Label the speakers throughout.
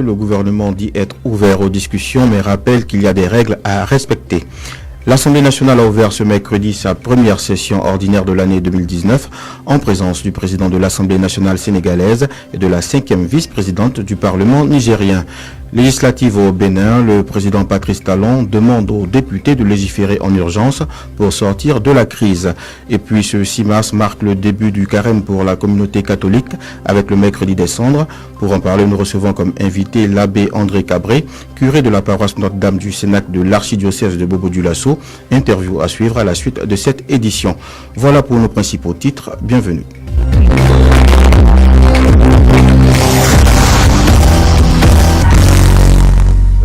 Speaker 1: Le gouvernement dit être ouvert aux discussions, mais rappelle qu'il y a des règles à respecter. L'Assemblée nationale a ouvert ce mercredi sa première session ordinaire de l'année 2019 en présence du président de l'Assemblée nationale sénégalaise et de la 5e vice-présidente du Parlement nigérien. Législative au Bénin, le président Patrice Talon demande aux députés de légiférer en urgence pour sortir de la crise. Et puis ce 6 mars marque le début du carême pour la communauté catholique avec le mercredi des cendres. Pour en parler, nous recevons comme invité l'abbé André Cabré, curé de la paroisse Notre-Dame du Cénacle de l'archidiocèse de Bobo-Dioulasso. Interview à suivre à la suite de cette édition. Voilà pour nos principaux titres. Bienvenue.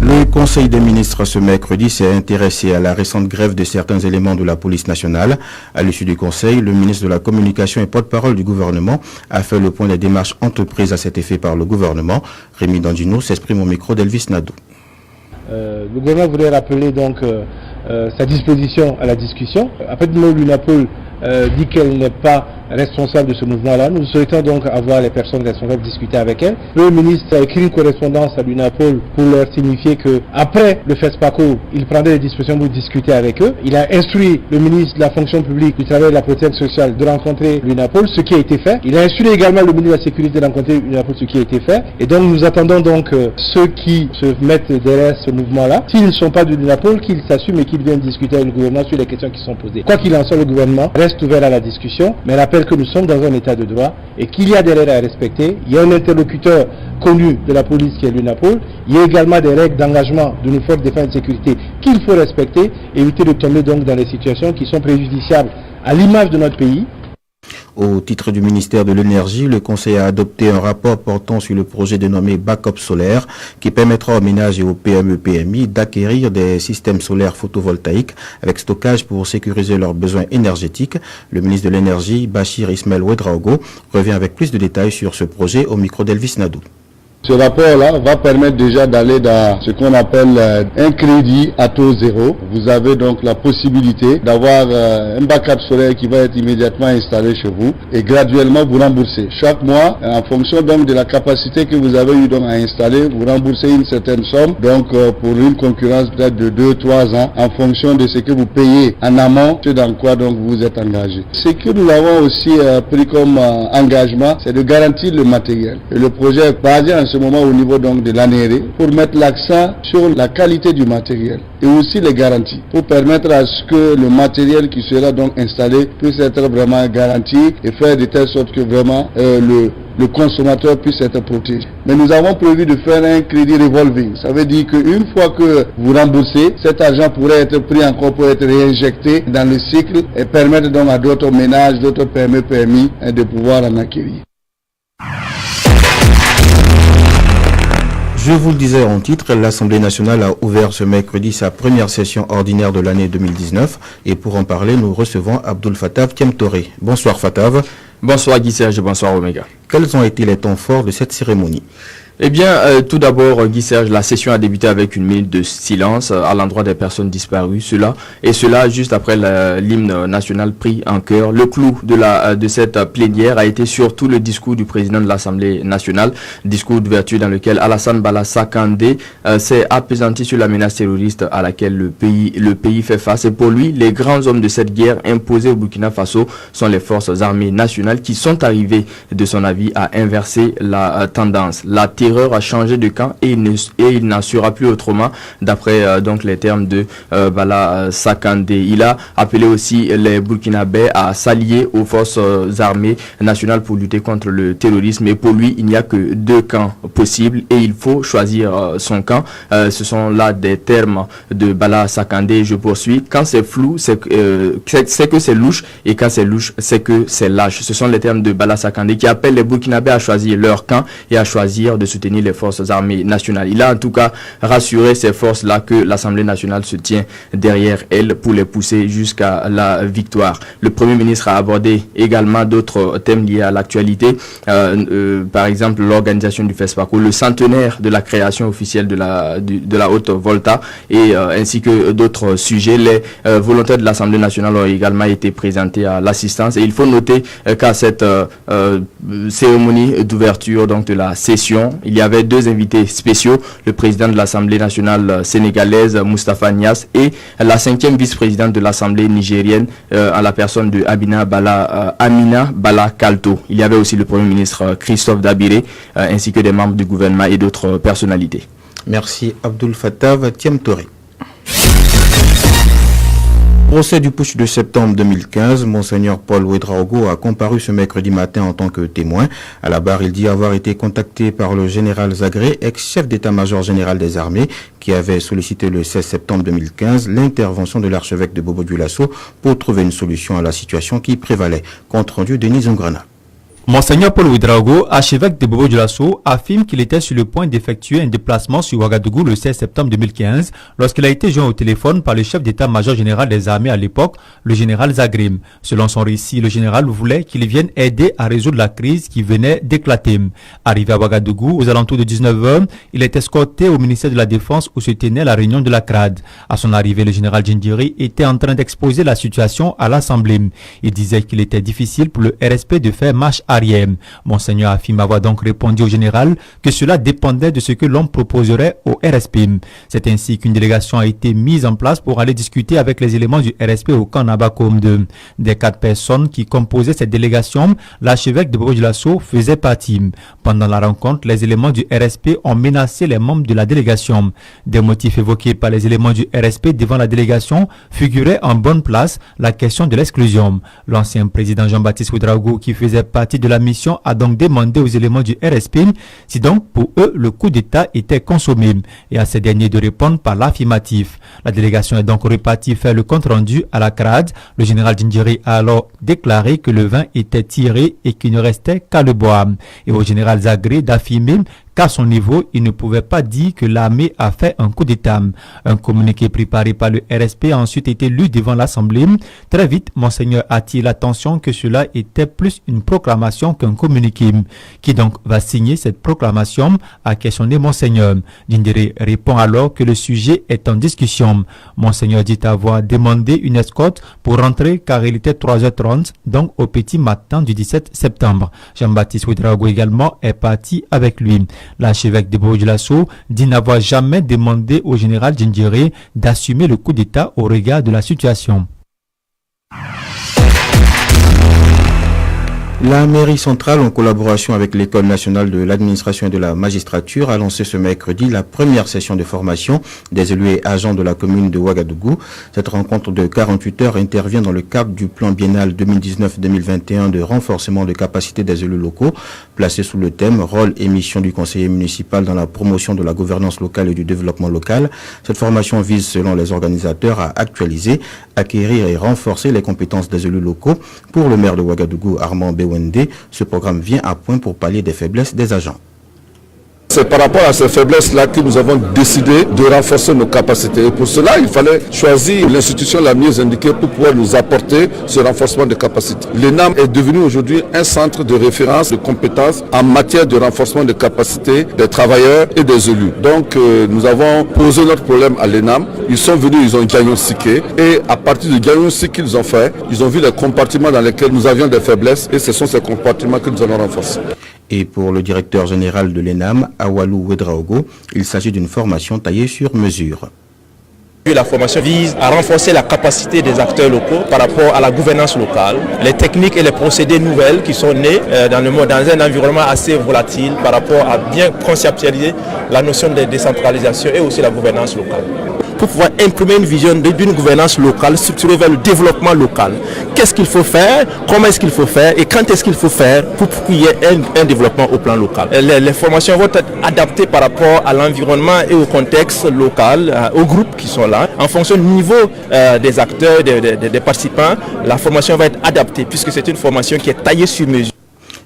Speaker 1: Le Conseil des ministres ce mercredi s'est intéressé à la récente grève de certains éléments de la police nationale. À l'issue du Conseil, le ministre de la Communication et porte-parole du gouvernement a fait le point des démarches entreprises à cet effet par le gouvernement. Rémi Dandino s'exprime au micro d'Elvis Nadeau.
Speaker 2: Le gouvernement voulait rappeler donc sa disposition à la discussion. Après, l'UNAPOL dit qu'elle n'est pas responsable de ce mouvement-là. Nous souhaitons donc avoir les personnes responsables discuter avec elle. Le ministre a écrit une correspondance à l'UNAPOL pour leur signifier que après le FESPACO, il prendrait des dispositions pour discuter avec eux. Il a instruit le ministre de la fonction publique, du travail et de la protection sociale de rencontrer l'UNAPOL, ce qui a été fait. Il a instruit également le ministre de la sécurité de rencontrer l'UNAPOL, ce qui a été fait. Et donc nous attendons donc ceux qui se mettent derrière ce mouvement-là, s'ils ne sont pas de l'UNAPOL, qu'ils s'assument et qu'ils viennent discuter avec le gouvernement sur les questions qui sont posées. Quoi qu'il en soit, le gouvernement reste ouvert à la discussion, mais rappelle que nous sommes dans un état de droit et qu'il y a des règles à respecter. Il y a un interlocuteur connu de la police qui est l'UNAPOL. Il y a également des règles d'engagement de nos forces de défense et de sécurité qu'il faut respecter et éviter de tomber donc dans des situations qui sont préjudiciables à l'image de notre pays.
Speaker 1: Au titre du ministère de l'Énergie, le Conseil a adopté un rapport portant sur le projet dénommé Backup solaire qui permettra aux ménages et aux PME-PMI d'acquérir des systèmes solaires photovoltaïques avec stockage pour sécuriser leurs besoins énergétiques. Le ministre de l'Énergie, Bachir Ismaël Ouedraogo, revient avec plus de détails sur ce projet au micro d'Elvis Nadeau.
Speaker 3: Ce rapport-là va permettre déjà d'aller dans ce qu'on appelle un crédit à taux zéro. Vous avez donc la possibilité d'avoir un backup solaire qui va être immédiatement installé chez vous et graduellement vous rembourser. Chaque mois, en fonction donc de la capacité que vous avez eu donc à installer, vous remboursez une certaine somme, donc pour une concurrence peut-être de 2-3 ans, en fonction de ce que vous payez en amont, ce dans quoi donc vous êtes engagé. Ce que nous avons aussi pris comme engagement, c'est de garantir le matériel. Et le projet est basé en ce moment au niveau donc de l'ANERE pour mettre l'accent sur la qualité du matériel et aussi les garanties pour permettre à ce que le matériel qui sera donc installé puisse être vraiment garanti et faire de telle sorte que vraiment le consommateur puisse être protégé. Mais nous avons prévu de faire un crédit revolving. Ça veut dire qu'une fois que vous remboursez, cet argent pourrait être pris encore pour être réinjecté dans le cycle et permettre donc à d'autres ménages, d'autres PME-PMI de pouvoir en acquérir.
Speaker 1: Je vous le disais en titre, l'Assemblée nationale a ouvert ce mercredi sa première session ordinaire de l'année 2019 et pour en parler, nous recevons Abdoul Fattav Tiemtoré. Bonsoir Fattav.
Speaker 4: Bonsoir Guy Serge, bonsoir Omega.
Speaker 1: Quels ont été les temps forts de cette cérémonie ?
Speaker 4: Eh bien, tout d'abord, Guy Serge, la session a débuté avec une minute de silence à l'endroit des personnes disparues. Cela juste après l'hymne national pris en chœur. Le clou de cette plénière a été surtout le discours du président de l'Assemblée nationale, discours d'ouverture dans lequel Alassane Balassah Kandé s'est appesanti sur la menace terroriste à laquelle le pays fait face. Et pour lui, les grands hommes de cette guerre imposée au Burkina Faso sont les forces armées nationales qui sont arrivées, de son avis, à inverser la tendance. La terreur a changé de camp et il n'en sera plus autrement d'après donc les termes de Balassah Kandé. Il a appelé aussi les Burkinabés à s'allier aux forces armées nationales pour lutter contre le terrorisme. Et pour lui, il n'y a que deux camps possibles et il faut choisir son camp. Ce sont là des termes de Balassah Kandé. Je poursuis. Quand c'est flou, c'est que c'est louche, et quand c'est louche, c'est que c'est lâche. Ce sont les termes de Balassah Kandé qui appellent les Burkinabés à choisir leur camp et à choisir de soutenir les forces armées nationales. Il a en tout cas rassuré ces forces-là que l'Assemblée nationale se tient derrière elles pour les pousser jusqu'à la victoire. Le Premier ministre a abordé également d'autres thèmes liés à l'actualité, par exemple l'organisation du FESPACO, le centenaire de la création officielle de la Haute Volta et ainsi que d'autres sujets. Les volontaires de l'Assemblée nationale ont également été présentés à l'assistance et il faut noter qu'à cette cérémonie d'ouverture donc de la session, Il y avait 2 invités spéciaux, le président de l'Assemblée nationale sénégalaise, Moustapha Niasse, et la 5e vice-présidente de l'Assemblée nigérienne, en la personne de Amina Bala Kalto. Il y avait aussi le Premier ministre Christophe Dabiré, ainsi que des membres du gouvernement et d'autres personnalités.
Speaker 1: Merci Abdul Fattah Tiam Touré. Procès du putsch de septembre 2015, Monseigneur Paul Ouedraogo a comparu ce mercredi matin en tant que témoin. À la barre, il dit avoir été contacté par le général Zagré, ex-chef d'état-major général des armées, qui avait sollicité le 16 septembre 2015 l'intervention de l'archevêque de Bobo-Dioulasso pour trouver une solution à la situation qui prévalait. Compte rendu Denis Ongrana.
Speaker 5: Monseigneur Paul Ouedraogo, archevêque de Bobo-Dioulasso, affirme qu'il était sur le point d'effectuer un déplacement sur Ouagadougou le 16 septembre 2015 lorsqu'il a été joint au téléphone par le chef d'état-major général des armées à l'époque, le général Zagrim. Selon son récit, le général voulait qu'il vienne aider à résoudre la crise qui venait d'éclater. Arrivé à Ouagadougou, aux alentours de 19h, il est escorté au ministère de la Défense où se tenait la réunion de la CRAD. À son arrivée, le général Djindiri était en train d'exposer la situation à l'Assemblée. Il disait qu'il était difficile pour le RSP de faire marche arrière. Monseigneur affirme avoir donc répondu au général que cela dépendait de ce que l'on proposerait au RSP. C'est ainsi qu'une délégation a été mise en place pour aller discuter avec les éléments du RSP au camp Nabakom 2. Des 4 personnes qui composaient cette délégation, l'archevêque de Bobo-Dioulasso faisait partie. Pendant la rencontre, les éléments du RSP ont menacé les membres de la délégation. Des motifs évoqués par les éléments du RSP devant la délégation figuraient en bonne place la question de l'exclusion. L'ancien président Jean-Baptiste Ouedraogo, qui faisait partie de la mission, a donc demandé aux éléments du RSP si donc pour eux le coup d'État était consommé et à ces derniers de répondre par l'affirmatif. La délégation est donc repartie faire le compte rendu à la CRAD. Le général Djindiri a alors déclaré que le vin était tiré et qu'il ne restait qu'à le boire. Et au général Zagré d'affirmer qu'à son niveau, il ne pouvait pas dire que l'armée a fait un coup d'État. Un communiqué préparé par le RSP a ensuite été lu devant l'Assemblée. Très vite, Monseigneur attire l'attention que cela était plus une proclamation qu'un communiqué. Qui donc va signer cette proclamation, a questionné Monseigneur. Djindiri répond alors que le sujet est en discussion. Monseigneur dit avoir demandé une escorte pour rentrer car il était 3h30, donc au petit matin du 17 septembre. Jean-Baptiste Ouedraogo également est parti avec lui. L'archevêque de Bobo-Dioulasso dit n'avoir jamais demandé au général Djindiri d'assumer le coup d'État au regard de la situation.
Speaker 1: La mairie centrale, en collaboration avec l'École nationale de l'administration et de la magistrature, a lancé ce mercredi la première session de formation des élus et agents de la commune de Ouagadougou. Cette rencontre de 48 heures intervient dans le cadre du plan biennal 2019-2021 de renforcement de capacité des élus locaux, placé sous le thème « Rôle et mission du conseiller municipal dans la promotion de la gouvernance locale et du développement local ». Cette formation vise, selon les organisateurs, à actualiser, acquérir et renforcer les compétences des élus locaux. Pour le maire de Ouagadougou, Armand Bewende, ce programme vient à point pour pallier des faiblesses des agents.
Speaker 6: C'est par rapport à ces faiblesses-là que nous avons décidé de renforcer nos capacités. Et pour cela, il fallait choisir l'institution la mieux indiquée pour pouvoir nous apporter ce renforcement de capacités. L'ENAM est devenu aujourd'hui un centre de référence de compétences en matière de renforcement de capacités des travailleurs et des élus. Donc nous avons posé notre problème à l'ENAM. Ils sont venus, ils ont diagnostiqué. Et à partir du diagnostic qu'ils ont fait, ils ont vu les compartiments dans lesquels nous avions des faiblesses. Et ce sont ces compartiments que nous allons renforcer.
Speaker 1: Et pour le directeur général de l'ENAM, Awalou Ouedraogo, il s'agit d'une formation taillée sur mesure.
Speaker 7: La formation vise à renforcer la capacité des acteurs locaux par rapport à la gouvernance locale, les techniques et les procédés nouvelles qui sont nées dans un environnement assez volatile par rapport à bien conceptualiser la notion de décentralisation et aussi la gouvernance locale. Pour pouvoir imprimer une vision d'une gouvernance locale structurée vers le développement local. Qu'est-ce qu'il faut faire, comment est-ce qu'il faut faire et quand est-ce qu'il faut faire pour qu'il y ait un développement au plan local. Les formations vont être adaptées par rapport à l'environnement et au contexte local, aux groupes qui sont là. En fonction du niveau des acteurs, des participants, la formation va être adaptée puisque c'est une formation qui est taillée sur mesure.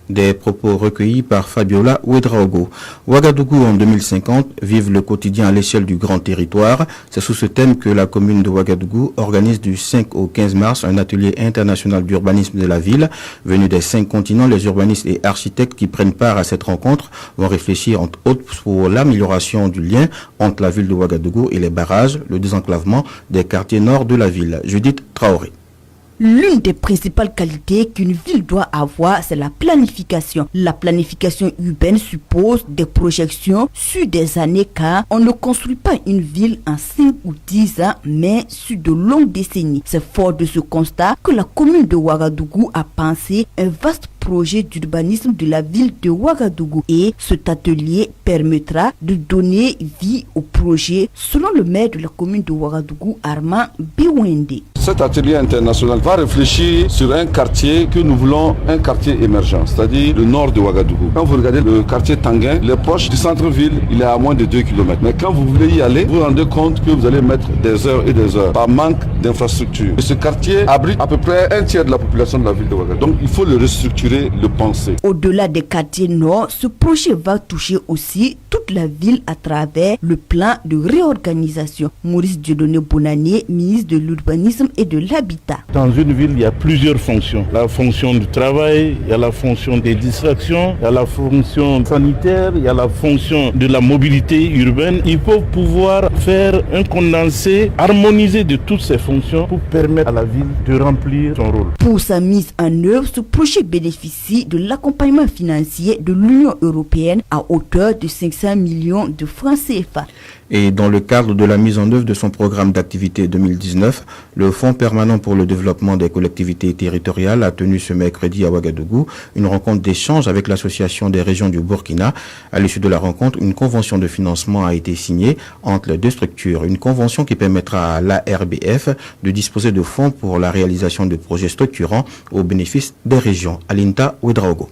Speaker 1: Des propos recueillis par Fabiola Ouedraogo. Ouagadougou en 2050 vive le quotidien à l'échelle du grand territoire. C'est sous ce thème que la commune de Ouagadougou organise du 5 au 15 mars un atelier international d'urbanisme de la ville. Venus des 5 continents, les urbanistes et architectes qui prennent part à cette rencontre vont réfléchir entre autres pour l'amélioration du lien entre la ville de Ouagadougou et les barrages, le désenclavement des quartiers nord de la ville. Judith Traoré.
Speaker 8: L'une des principales qualités qu'une ville doit avoir, c'est la planification. La planification urbaine suppose des projections sur des années car on ne construit pas une ville en 5 ou 10 ans, mais sur de longues décennies. C'est fort de ce constat que la commune de Ouagadougou a pensé un vaste projet d'urbanisme de la ville de Ouagadougou et cet atelier permettra de donner vie au projet selon le maire de la commune de Ouagadougou, Armand Biwende.
Speaker 6: Cet atelier international va réfléchir sur un quartier que nous voulons un quartier émergent, c'est-à-dire le nord de Ouagadougou. Quand vous regardez le quartier Tanguin, il est proche du centre-ville, il est à moins de 2 km. Mais quand vous voulez y aller, vous vous rendez compte que vous allez mettre des heures et des heures par manque d'infrastructures. Ce quartier abrite à peu près un tiers de la population de la ville de Ouagadougou. Donc il faut le restructurer, le penser.
Speaker 8: Au-delà des quartiers nord, ce projet va toucher aussi toute la ville à travers le plan de réorganisation. Maurice Dieudonné Bonanier, ministre de l'Urbanisme et de l'Habitat.
Speaker 9: Dans une ville, il y a plusieurs fonctions. La fonction du travail, il y a la fonction des distractions, il y a la fonction sanitaire, il y a la fonction de la mobilité urbaine. Il faut pouvoir faire un condensé harmonisé de toutes ces fonctions pour permettre à la ville de remplir son rôle.
Speaker 8: Pour sa mise en œuvre, ce projet bénéficie de l'accompagnement financier de l'Union européenne à hauteur de 500 millions de francs CFA.
Speaker 1: Et dans le cadre de la mise en œuvre de son programme d'activité 2019, le Fonds permanent pour le développement des collectivités territoriales a tenu ce mercredi à Ouagadougou une rencontre d'échange avec l'Association des régions du Burkina. À l'issue de la rencontre, une convention de financement a été signée entre les deux structures. Une convention qui permettra à l'ARBF de disposer de fonds pour la réalisation de projets structurants au bénéfice des régions. Alinta Ouedraogo.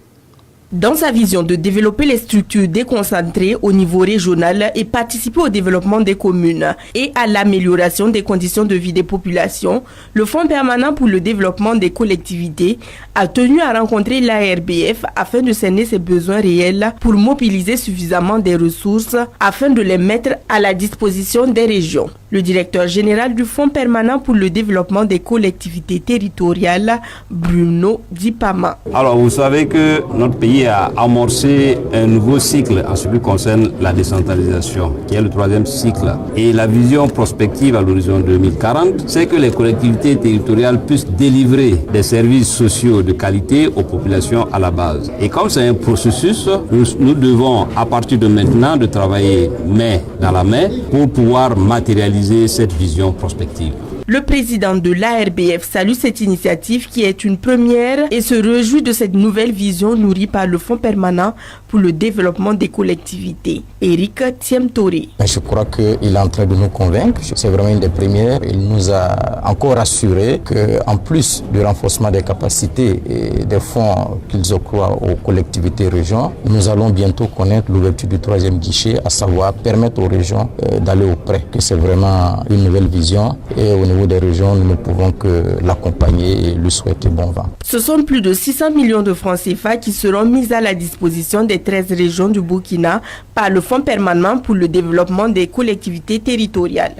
Speaker 10: Dans sa vision de développer les structures déconcentrées au niveau régional et participer au développement des communes et à l'amélioration des conditions de vie des populations, le Fonds permanent pour le développement des collectivités a tenu à rencontrer l'ARBF afin de cerner ses besoins réels pour mobiliser suffisamment des ressources afin de les mettre à la disposition des régions. Le directeur général du Fonds permanent pour le développement des collectivités territoriales, Bruno Dipama.
Speaker 11: Alors vous savez que notre pays a amorcé un nouveau cycle en ce qui concerne la décentralisation, qui est le 3e cycle. Et la vision prospective à l'horizon 2040, c'est que les collectivités territoriales puissent délivrer des services sociaux de qualité aux populations à la base. Et comme c'est un processus, nous devons à partir de maintenant de travailler main dans la main pour pouvoir matérialiser cette vision prospective.
Speaker 10: Le président de l'ARBF salue cette initiative qui est une première et se réjouit de cette nouvelle vision nourrie par le Fonds permanent pour le développement des collectivités. Eric Thiemtoré.
Speaker 12: Je crois qu'il est en train de nous convaincre. C'est vraiment une des premières. Il nous a encore assuré qu'en plus du renforcement des capacités et des fonds qu'ils octroient aux collectivités régions, nous allons bientôt connaître l'ouverture du 3e guichet, à savoir permettre aux régions d'aller au prêt. Que c'est vraiment une nouvelle vision et au niveau des régions, nous ne pouvons que l'accompagner et lui souhaiter bon vent.
Speaker 10: Ce sont plus de 600 millions de francs CFA qui seront mis à la disposition des 13 régions du Burkina par le Fonds permanent pour le développement des collectivités territoriales.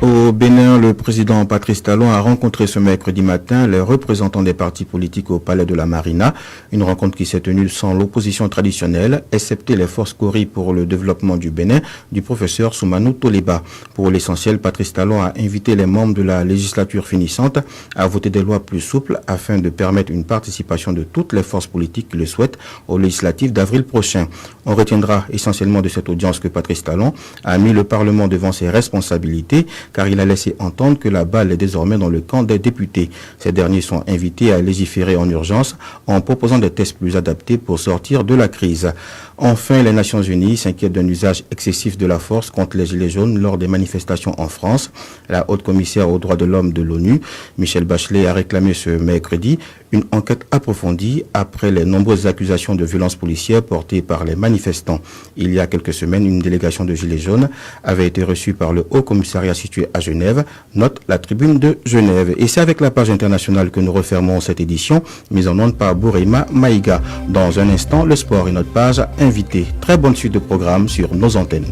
Speaker 1: Au Bénin, le président Patrice Talon a rencontré ce mercredi matin les représentants des partis politiques au palais de la Marina. Une rencontre qui s'est tenue sans l'opposition traditionnelle, excepté les forces Kori pour le développement du Bénin du professeur Soumanou Toleba. Pour l'essentiel, Patrice Talon a invité les membres de la législature finissante à voter des lois plus souples afin de permettre une participation de toutes les forces politiques qui le souhaitent aux législatives d'avril prochain. On retiendra essentiellement de cette audience que Patrice Talon a mis le Parlement devant ses responsabilités, car il a laissé entendre que la balle est désormais dans le camp des députés. Ces derniers sont invités à légiférer en urgence en proposant des tests plus adaptés pour sortir de la crise. Enfin, les Nations Unies s'inquiètent d'un usage excessif de la force contre les Gilets jaunes lors des manifestations en France. La haute commissaire aux droits de l'homme de l'ONU, Michelle Bachelet, a réclamé ce mercredi une enquête approfondie après les nombreuses accusations de violences policières portées par les manifestants. Il y a quelques semaines, une délégation de Gilets jaunes avait été reçue par le Haut Commissariat situé à Genève, note la Tribune de Genève. Et c'est avec la page internationale que nous refermons cette édition, mise en onde par Bourema Maïga. Dans un instant, le sport et notre page invitée. Très bonne suite de programmes sur nos antennes.